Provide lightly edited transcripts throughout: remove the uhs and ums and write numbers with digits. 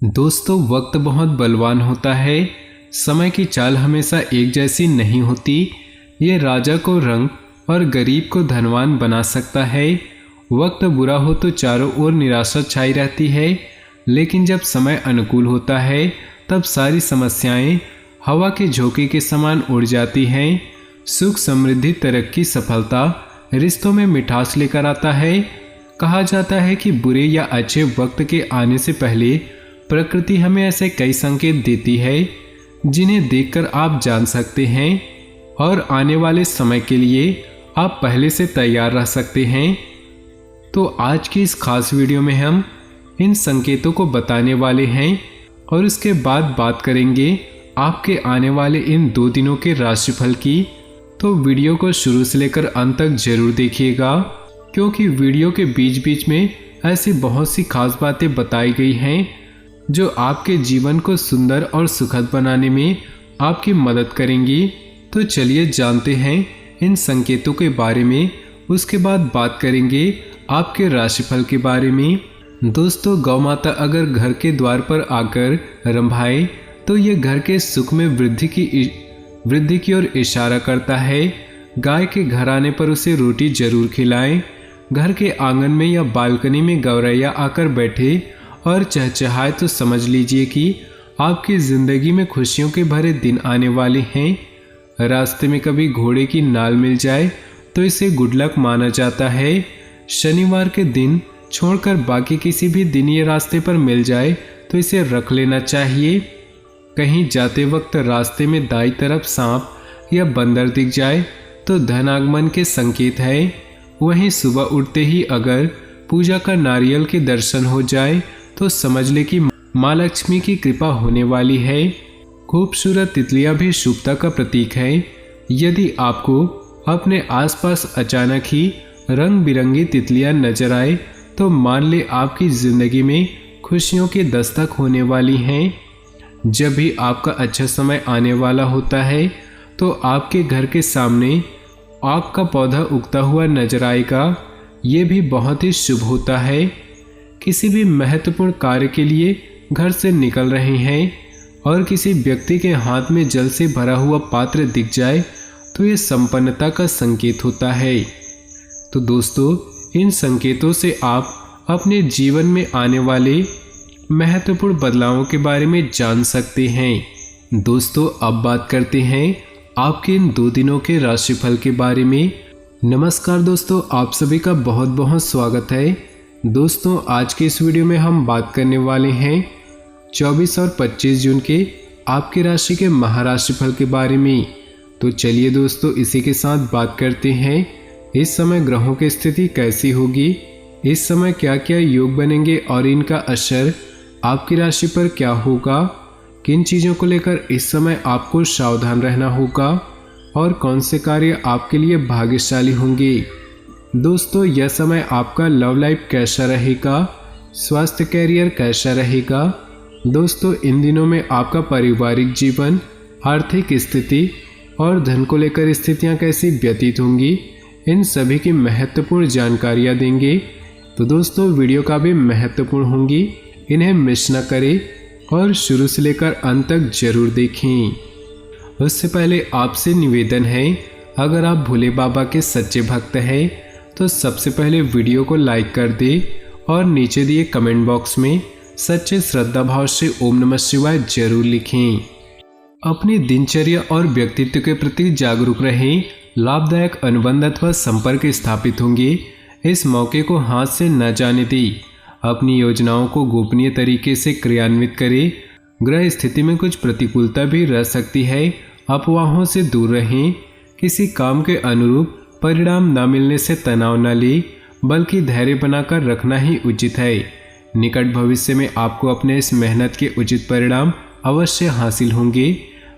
दोस्तों, वक्त बहुत बलवान होता है। समय की चाल हमेशा एक जैसी नहीं होती। ये राजा को रंग और गरीब को धनवान बना सकता है। वक्त बुरा हो तो चारों ओर निराशा छाई रहती है, लेकिन जब समय अनुकूल होता है तब सारी समस्याएं हवा के झोंके के समान उड़ जाती हैं। सुख, समृद्धि, तरक्की, सफलता रिश्तों में मिठास लेकर आता है। कहा जाता है कि बुरे या अच्छे वक्त के आने से पहले प्रकृति हमें ऐसे कई संकेत देती है जिन्हें देखकर आप जान सकते हैं और आने वाले समय के लिए आप पहले से तैयार रह सकते हैं। तो आज की इस खास वीडियो में हम इन संकेतों को बताने वाले हैं और उसके बाद बात करेंगे आपके आने वाले इन 2 दिनों के राशिफल की। तो वीडियो को शुरू से लेकर अंत तक जरूर देखिएगा, क्योंकि वीडियो के बीच बीच में ऐसी बहुत सी खास बातें बताई गई हैं जो आपके जीवन को सुंदर और सुखद बनाने में आपकी मदद करेंगी। तो चलिए जानते हैं इन संकेतों के बारे में, उसके बाद बात करेंगे आपके राशिफल के बारे में। दोस्तों, गौ माता अगर घर के द्वार पर आकर रंभाए तो ये घर के सुख में वृद्धि की ओर इशारा करता है। गाय के घर आने पर उसे रोटी जरूर खिलाएं। घर के आंगन में या बालकनी में गौरैया आकर बैठे और चहचहाए तो समझ लीजिए कि आपकी जिंदगी में खुशियों के भरे दिन आने वाले हैं। रास्ते में कभी घोड़े की नाल मिल जाए तो इसे गुड लक माना जाता है। शनिवार के दिन छोड़कर बाकी किसी भी दिन ये रास्ते पर मिल जाए तो इसे रख लेना चाहिए। कहीं जाते वक्त रास्ते में दाईं तरफ सांप या बंदर दिख जाए तो धन आगमन के संकेत है। वहीं सुबह उठते ही अगर पूजा का नारियल के दर्शन हो जाए तो समझ ले कि माँ लक्ष्मी की कृपा होने वाली है। खूबसूरत तितलियां भी शुभता का प्रतीक है। यदि आपको अपने आसपास अचानक ही रंग बिरंगी तितलियां नजर आए तो मान ले आपकी जिंदगी में खुशियों की दस्तक होने वाली हैं। जब भी आपका अच्छा समय आने वाला होता है तो आपके घर के सामने आग का पौधा उगता हुआ नजर आएगा। ये भी बहुत ही शुभ होता है। किसी भी महत्वपूर्ण कार्य के लिए घर से निकल रहे हैं और किसी व्यक्ति के हाथ में जल से भरा हुआ पात्र दिख जाए तो ये संपन्नता का संकेत होता है। तो दोस्तों, इन संकेतों से आप अपने जीवन में आने वाले महत्वपूर्ण बदलावों के बारे में जान सकते हैं। दोस्तों, अब बात करते हैं आपके इन 2 दिनों के राशिफल के बारे में। नमस्कार दोस्तों, आप सभी का बहुत बहुत स्वागत है। दोस्तों, आज के इस वीडियो में हम बात करने वाले हैं 24 और 25 जून के आपकी राशि के महाराशिफल के बारे में। तो चलिए दोस्तों, इसी के साथ बात करते हैं इस समय ग्रहों की स्थिति कैसी होगी, इस समय क्या क्या योग बनेंगे और इनका असर आपकी राशि पर क्या होगा, किन चीज़ों को लेकर इस समय आपको सावधान रहना होगा और कौन से कार्य आपके लिए भाग्यशाली होंगे। दोस्तों, यह समय आपका लव लाइफ कैसा रहेगा, स्वास्थ्य, कैरियर कैसा रहेगा। दोस्तों, इन दिनों में आपका पारिवारिक जीवन, आर्थिक स्थिति और धन को लेकर स्थितियां कैसी व्यतीत होंगी, इन सभी की महत्वपूर्ण जानकारियां देंगे। तो दोस्तों, वीडियो का भी महत्वपूर्ण होंगी, इन्हें मिस न करें और शुरू से लेकर अंत तक जरूर देखें। उससे पहले आपसे निवेदन है, अगर आप भोले बाबा के सच्चे भक्त हैं तो सबसे पहले वीडियो को लाइक कर दे और नीचे दिए कमेंट बॉक्स में सच्चे श्रद्धा भाव से ओम नमः शिवाय जरूर लिखें। अपनी दिनचर्या और व्यक्तित्व के प्रति जागरूक रहें। लाभदायक अनुबंध अथवा संपर्क स्थापित होंगे। इस मौके को हाथ से न जाने दें। अपनी योजनाओं को गोपनीय तरीके से क्रियान्वित करें। ग्रह स्थिति में कुछ प्रतिकूलता भी रह सकती है, अफवाहों से दूर रहें। किसी काम के अनुरूप परिणाम न मिलने से तनाव न ले, बल्कि धैर्य बनाकर रखना ही उचित है। निकट भविष्य में आपको अपने इस मेहनत के उचित परिणाम अवश्य हासिल होंगे।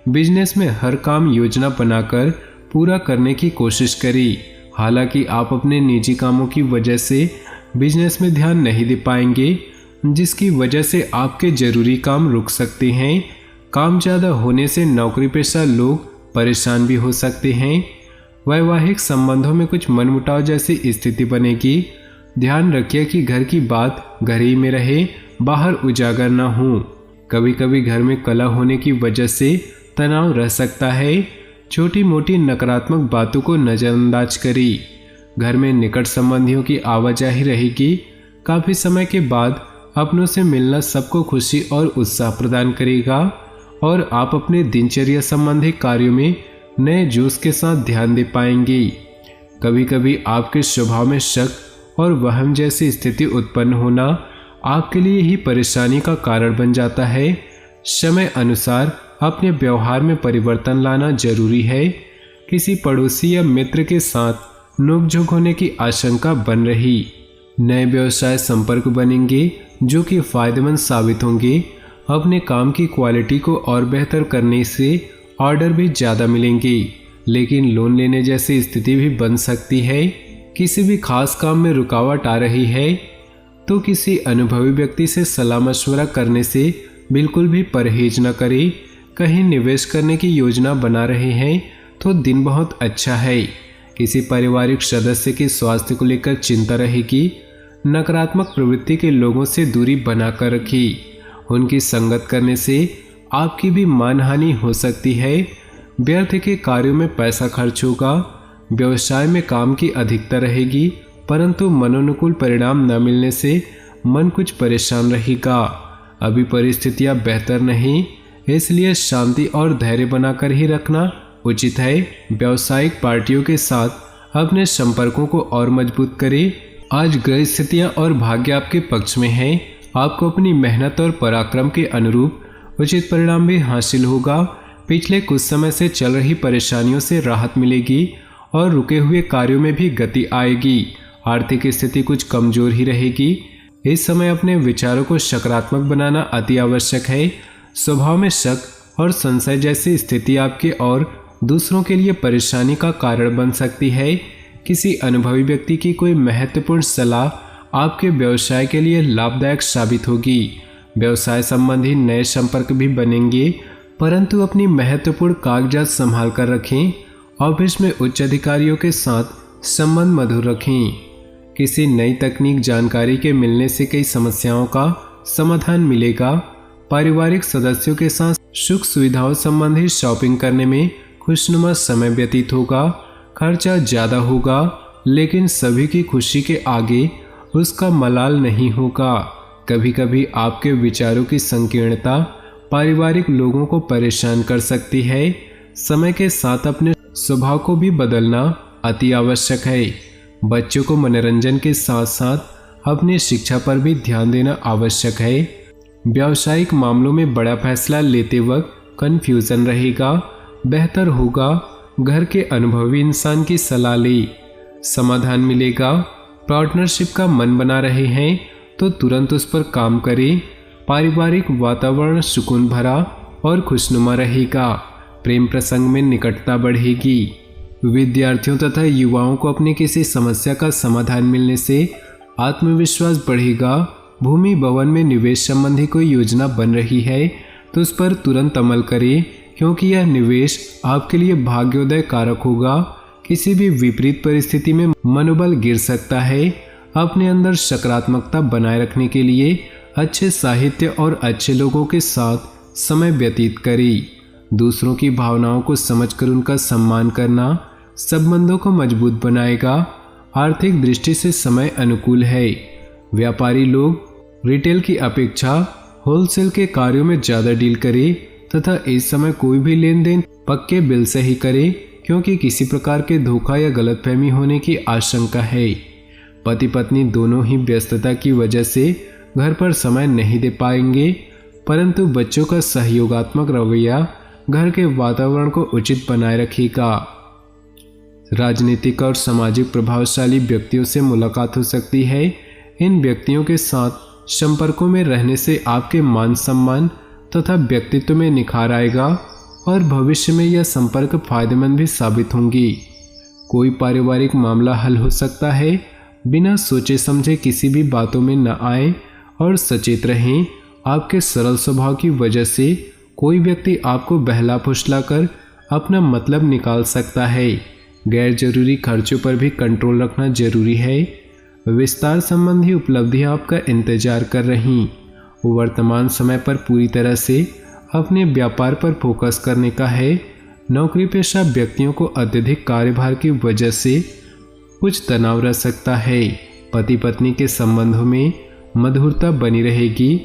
बिजनेस में हर काम योजना बनाकर पूरा करने की कोशिश करें। हालांकि आप अपने निजी कामों की वजह से बिजनेस में ध्यान नहीं दे पाएंगे, जिसकी वजह से आपके जरूरी काम रुक सकते हैं। काम ज़्यादा होने से नौकरी पेशा लोग परेशान भी हो सकते हैं। वैवाहिक संबंधों में कुछ मनमुटाव जैसी स्थिति बनेगी। ध्यान रखिए कि घर की बात घर ही में रहे बाहर उजागर न हो। कभी कभी घर में कलह होने की वजह से तनाव रह सकता है। छोटी मोटी नकारात्मक बातों को नज़रअंदाज करें। घर में निकट संबंधियों की आवाजाही रहेगी। काफ़ी समय के बाद अपनों से मिलना सबको खुशी और उत्साह प्रदान करेगा और आप अपने दिनचर्या संबंधी कार्यों में नए जोश के साथ ध्यान दे पाएंगे। कभी कभी आपके स्वभाव में शक और वहम जैसी स्थिति उत्पन्न होना आपके लिए ही परेशानी का कारण बन जाता है। समय अनुसार अपने व्यवहार में परिवर्तन लाना जरूरी है। किसी पड़ोसी या मित्र के साथ नोकझोंक होने की आशंका बन रही। नए व्यवसाय संपर्क बनेंगे जो कि फायदेमंद साबित होंगे। अपने काम की क्वालिटी को और बेहतर करने से ऑर्डर भी ज़्यादा मिलेंगे, लेकिन लोन लेने जैसी स्थिति भी बन सकती है। किसी भी खास काम में रुकावट आ रही है तो किसी अनुभवी व्यक्ति से सलाह मशवरा करने से बिल्कुल भी परहेज न करें। कहीं निवेश करने की योजना बना रहे हैं तो दिन बहुत अच्छा है। किसी पारिवारिक सदस्य के स्वास्थ्य को लेकर चिंता रहेगी। नकारात्मक प्रवृत्ति के लोगों से दूरी बनाकर रखिए। उनकी संगत करने से आपकी भी मानहानि हो सकती है। व्यर्थ के कार्यों में पैसा खर्च होगा। व्यवसाय में काम की अधिकता रहेगी, परंतु मनोनुकूल परिणाम न मिलने से मन कुछ परेशान रहेगा। अभी परिस्थितियां बेहतर नहीं, इसलिए शांति और धैर्य बनाकर ही रखना उचित है। व्यावसायिक पार्टियों के साथ अपने संपर्कों को और मजबूत करें। आज ग्रह स्थितियां और भाग्य आपके पक्ष में है। आपको अपनी मेहनत और पराक्रम के अनुरूप उचित परिणाम भी हासिल होगा। पिछले कुछ समय से चल रही परेशानियों से राहत मिलेगी और रुके हुए कार्यों में भी गति आएगी। आर्थिक स्थिति कुछ कमजोर ही रहेगी। इस समय अपने विचारों को सकारात्मक बनाना अति आवश्यक है। स्वभाव में शक और संशय जैसी स्थिति आपके और दूसरों के लिए परेशानी का कारण बन सकती है। किसी अनुभवी व्यक्ति की कोई महत्वपूर्ण सलाह आपके व्यवसाय के लिए लाभदायक साबित होगी। व्यवसाय संबंधी नए संपर्क भी बनेंगे, परंतु अपनी महत्वपूर्ण कागजात संभाल कर रखें। ऑफिस में उच्च अधिकारियों के साथ संबंध मधुर रखें। किसी नई तकनीक जानकारी के मिलने से कई समस्याओं का समाधान मिलेगा। पारिवारिक सदस्यों के साथ सुख सुविधाओं संबंधी शॉपिंग करने में खुशनुमा समय व्यतीत होगा। खर्चा ज़्यादा होगा, लेकिन सभी की खुशी के आगे उसका मलाल नहीं होगा। कभी कभी आपके विचारों की संकीर्णता पारिवारिक लोगों को परेशान कर सकती है। समय के साथ अपने स्वभाव को भी बदलना अति आवश्यक है। बच्चों को मनोरंजन के साथ साथ अपनी शिक्षा पर भी ध्यान देना आवश्यक है। व्यावसायिक मामलों में बड़ा फैसला लेते वक्त कन्फ्यूजन रहेगा। बेहतर होगा घर के अनुभवी इंसान की सलाह ले, समाधान मिलेगा। पार्टनरशिप का मन बना रहे हैं तो तुरंत उस पर काम करें। पारिवारिक वातावरण सुकून भरा और खुशनुमा रहेगा। प्रेम प्रसंग में निकटता बढ़ेगी। विद्यार्थियों तथा युवाओं को अपनी किसी समस्या का समाधान मिलने से आत्मविश्वास बढ़ेगा। भूमि भवन में निवेश संबंधी कोई योजना बन रही है तो उस पर तुरंत अमल करें, क्योंकि यह निवेश आपके लिए भाग्योदय कारक होगा। किसी भी विपरीत परिस्थिति में मनोबल गिर सकता है। अपने अंदर सकारात्मकता बनाए रखने के लिए अच्छे साहित्य और अच्छे लोगों के साथ समय व्यतीत करें। दूसरों की भावनाओं को समझकर उनका सम्मान करना संबंधों को मजबूत बनाएगा। आर्थिक दृष्टि से समय अनुकूल है। व्यापारी लोग रिटेल की अपेक्षा होलसेल के कार्यों में ज़्यादा डील करें तथा इस समय कोई भी लेन देन पक्के बिल से ही करें, क्योंकि किसी प्रकार के धोखा या गलतफहमी होने की आशंका है। पति पत्नी दोनों ही व्यस्तता की वजह से घर पर समय नहीं दे पाएंगे, परंतु बच्चों का सहयोगात्मक रवैया घर के वातावरण को उचित बनाए रखेगा। राजनीतिक और सामाजिक प्रभावशाली व्यक्तियों से मुलाकात हो सकती है। इन व्यक्तियों के साथ संपर्कों में रहने से आपके मान सम्मान तथा व्यक्तित्व में निखार आएगा और भविष्य में यह संपर्क फायदेमंद भी साबित होंगी। कोई पारिवारिक मामला हल हो सकता है। बिना सोचे समझे किसी भी बातों में न आए और सचेत रहें। आपके सरल स्वभाव की वजह से कोई व्यक्ति आपको बहला फुसला कर अपना मतलब निकाल सकता है। गैर जरूरी खर्चों पर भी कंट्रोल रखना जरूरी है। विस्तार संबंधी उपलब्धियां आपका इंतजार कर रही। वर्तमान समय पर पूरी तरह से अपने व्यापार पर फोकस करने का है। नौकरी पेशा व्यक्तियों को अत्यधिक कार्यभार की वजह से कुछ तनाव रह सकता है। पति पत्नी के संबंधों में मधुरता बनी रहेगी।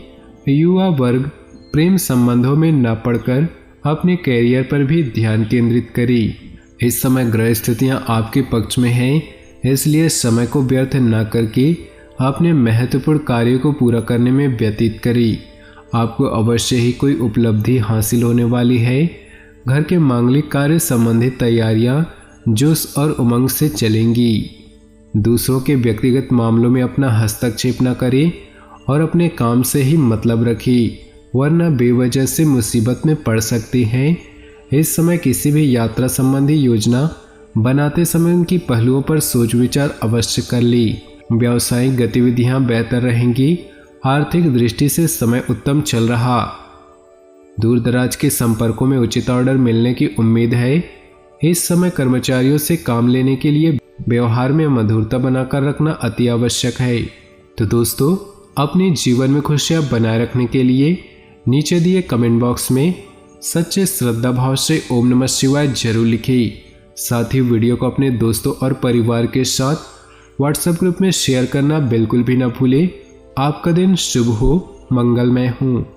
युवा वर्ग प्रेम संबंधों में न पड़कर अपने कैरियर पर भी ध्यान केंद्रित करें। इस समय ग्रह स्थितियां आपके पक्ष में हैं, इसलिए समय को व्यर्थ न करके अपने महत्वपूर्ण कार्यों को पूरा करने में व्यतीत करें। आपको अवश्य ही कोई उपलब्धि हासिल होने वाली है। घर के मांगलिक कार्य संबंधित तैयारियां जोश और उमंग से चलेंगी। दूसरों के व्यक्तिगत मामलों में अपना हस्तक्षेप न करें और अपने काम से ही मतलब रखें, वरना बेवजह से मुसीबत में पड़ सकते हैं। इस समय किसी भी यात्रा संबंधी योजना बनाते समय उनकी पहलुओं पर सोच विचार अवश्य कर ली। व्यावसायिक गतिविधियां बेहतर रहेंगी। आर्थिक दृष्टि से समय उत्तम चल रहा। दूर दराज के संपर्कों में उचित ऑर्डर मिलने की उम्मीद है। इस समय कर्मचारियों से काम लेने के लिए व्यवहार में मधुरता बनाकर रखना अति आवश्यक है। तो दोस्तों, अपने जीवन में खुशियां बनाए रखने के लिए नीचे दिए कमेंट बॉक्स में सच्चे श्रद्धा भाव से ओम नमः शिवाय जरूर लिखें। साथ ही वीडियो को अपने दोस्तों और परिवार के साथ व्हाट्सएप ग्रुप में शेयर करना बिल्कुल भी ना भूलें। आपका दिन शुभ हो, मंगलमय हो।